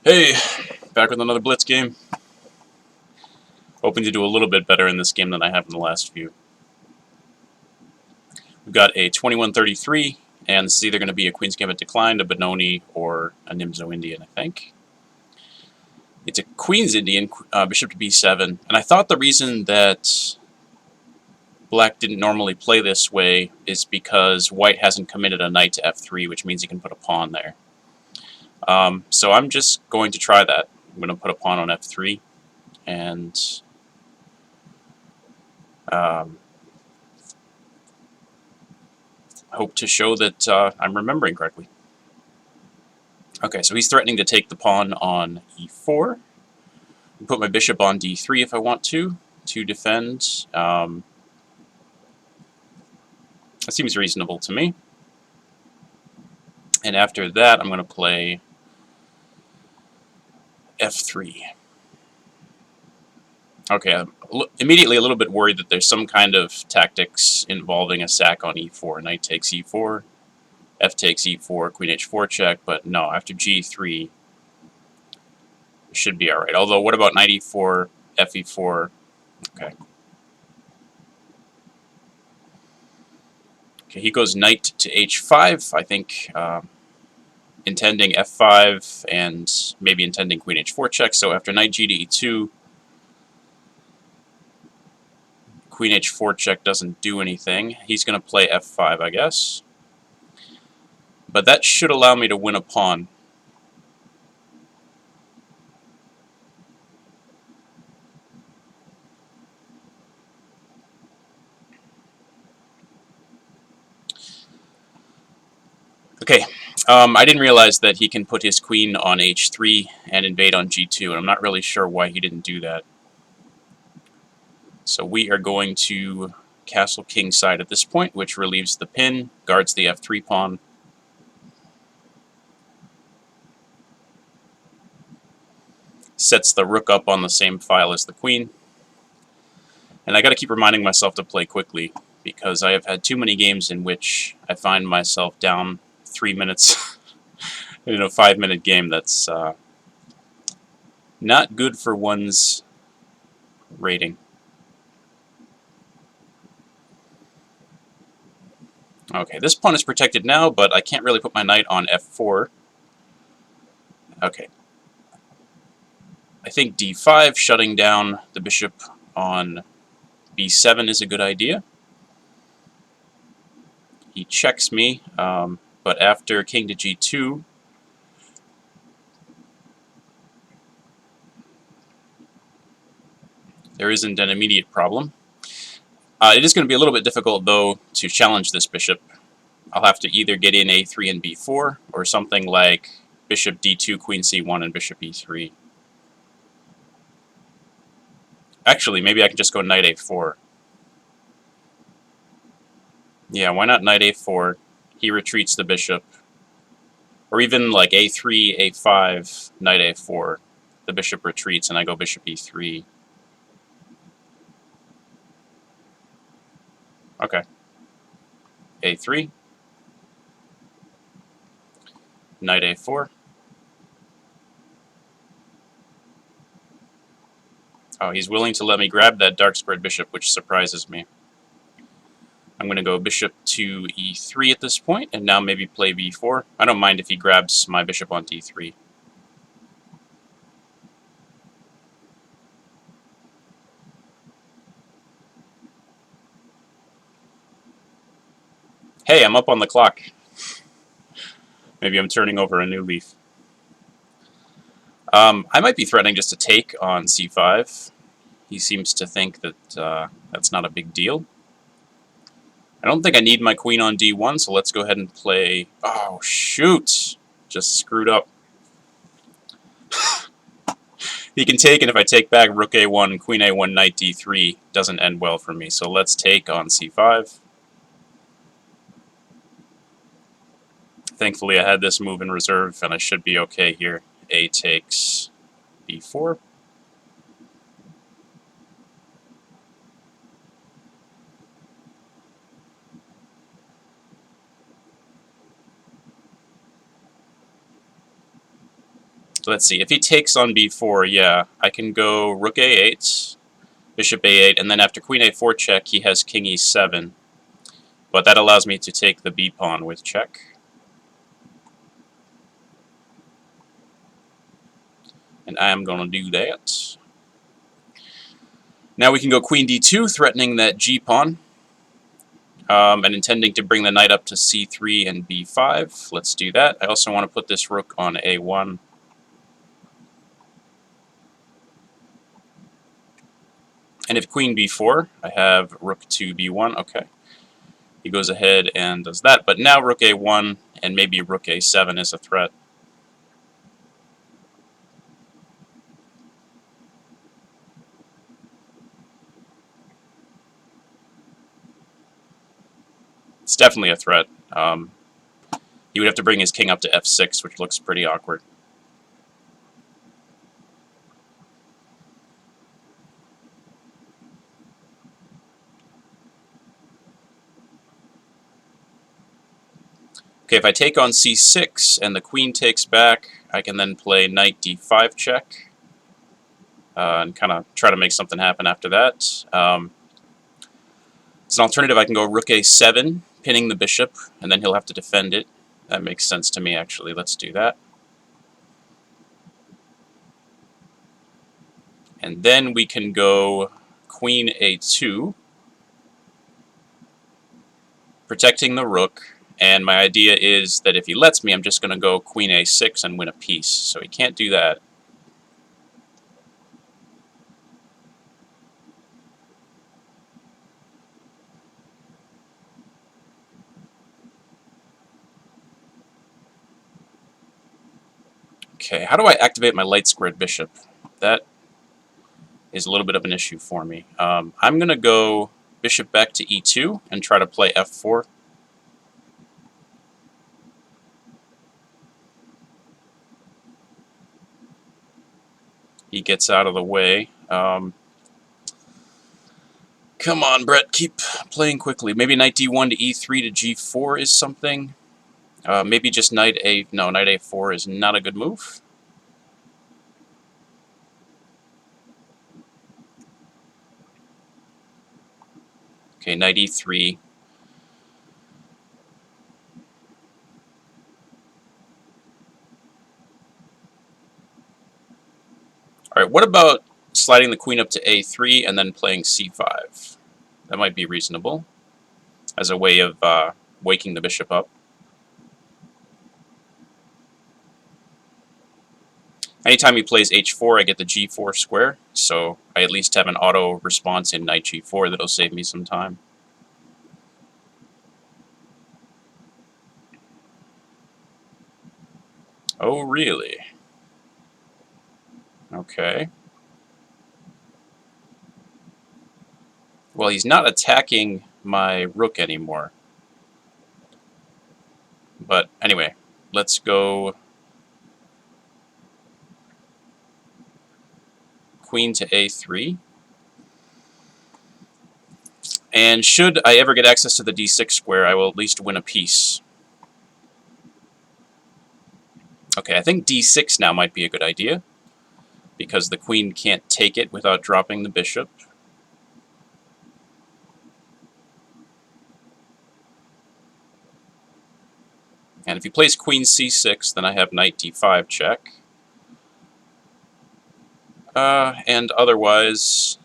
Hey, back with another Blitz game. Hoping to do a little bit better in this game than I have in the last few. We've got a 2133, and this is either going to be a Queen's Gambit Declined, a Benoni, or a Nimzo Indian, I think. It's a Queen's Indian, bishop to b7, and I thought the reason that Black didn't normally play this way is because White hasn't committed a knight to f3, which means he can put a pawn there. So I'm just going to try that. I'm going to put a pawn on f3, and hope to show that I'm remembering correctly. Okay, so he's threatening to take the pawn on e4. Put my bishop on d3 if I want to defend. That seems reasonable to me. And after that, I'm going to play f3. Okay, I'm immediately a little bit worried that there's some kind of tactics involving a sack on e4. Knight takes e4, f takes e4, queen h4 check, but no, after g3, it should be alright. Although, what about knight e4, f e4? Okay. Okay, he goes knight to h5, I think, intending f5 and maybe intending queen h4 check. So after knight g to e2, queen h4 check doesn't do anything. He's going to play f5, I guess. But that should allow me to win a pawn. Okay, I didn't realize that he can put his queen on h3 and invade on g2, and I'm not really sure why he didn't do that. So we are going to castle kingside at this point, which relieves the pin, guards the f3 pawn. Sets the rook up on the same file as the queen. And I got to keep reminding myself to play quickly, because I have had too many games in which I find myself down 3 minutes in a 5-minute game. That's not good for one's rating. Okay, this pawn is protected now, but I can't really put my knight on f4. Okay. I think d5, shutting down the bishop on b7 is a good idea. He checks me, but after king to g2, there isn't an immediate problem. It is going to be a little bit difficult, though, to challenge this bishop. I'll have to either get in a3 and b4, or something like bishop d2, queen c1, and bishop e3. Actually, maybe I can just go knight a4. Yeah, why not knight a4? He retreats the bishop. Or even like a3, a5, knight a4. The bishop retreats, and I go bishop e3. Okay. a3. Knight a4. Oh, he's willing to let me grab that dark squared bishop, which surprises me. I'm going to go bishop to e3 at this point, and now maybe play b4. I don't mind if he grabs my bishop on d3. Hey, I'm up on the clock. Maybe I'm turning over a new leaf. I might be threatening just to take on c5. He seems to think that that's not a big deal. I don't think I need my queen on d1, so let's go ahead and play... Oh, shoot! Just screwed up. He can take, and if I take back rook a1, queen a1, knight d3, doesn't end well for me. So let's take on c5. Thankfully, I had this move in reserve, and I should be okay here. A takes b4. let's see. If he takes on b4, yeah, I can go rook a8, bishop a8, and then after queen a4 check, he has king e7. But that allows me to take the b pawn with check. And I am going to do that. Now we can go queen d2, threatening that g pawn, and intending to bring the knight up to c3 and b5. Let's do that. I also want to put this rook on a1. And if queen b4, I have rook to b1. Okay. He goes ahead and does that. But now rook a1 and maybe rook a7 is a threat. It's definitely a threat. He would have to bring his king up to f6, which looks pretty awkward. Okay, if I take on c6 and the queen takes back, I can then play knight d5 check and kind of try to make something happen after that. As an alternative, I can go rook a7, pinning the bishop, and then he'll have to defend it. That makes sense to me, actually. Let's do that. And then we can go queen a2, protecting the rook. And my idea is that if he lets me, I'm just going to go queen a6 and win a piece. So he can't do that. Okay, how do I activate my light squared bishop? That is a little bit of an issue for me. I'm going to go bishop back to e2 and try to play f4. He gets out of the way. Come on, Brett, keep playing quickly. Maybe knight d1 to e3 to g4 is something. Maybe just knight a4 is not a good move. Okay, knight e3. Alright, what about sliding the queen up to a3 and then playing c5? That might be reasonable as a way of waking the bishop up. Anytime he plays h4, I get the g4 square, so I at least have an auto response in knight g4 that'll save me some time. Oh, really? Okay. Well, he's not attacking my rook anymore. But anyway, let's go queen to a3. And should I ever get access to the d6 square, I will at least win a piece. Okay, I think d6 now might be a good idea, because the queen can't take it without dropping the bishop. And if he plays queen c6, then I have knight d5 check. And otherwise,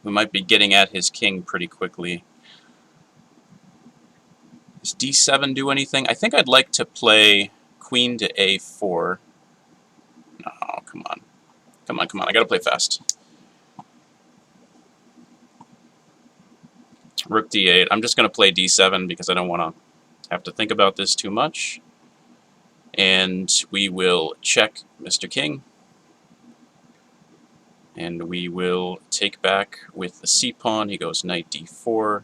we might be getting at his king pretty quickly. Does d7 do anything? I think I'd like to play queen to a4. No, come on. Come on, come on. I gotta play fast. Rook d8. I'm just gonna play d7 because I don't want to have to think about this too much. And we will check Mr. King. And we will take back with the c-pawn. He goes knight d4.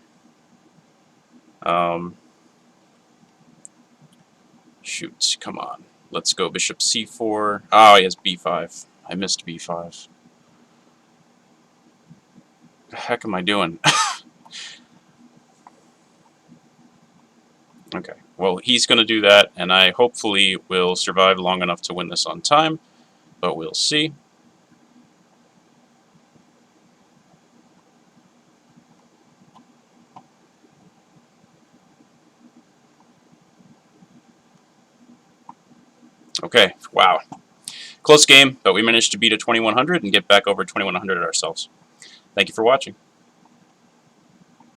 Shoot, come on. Let's go bishop c4. Oh, he has b5. I missed b5. The heck am I doing? Okay, well, he's going to do that, and I hopefully will survive long enough to win this on time. but we'll see. Okay, wow. Close game, but we managed to beat a 2100 and get back over 2100 ourselves. Thank you for watching.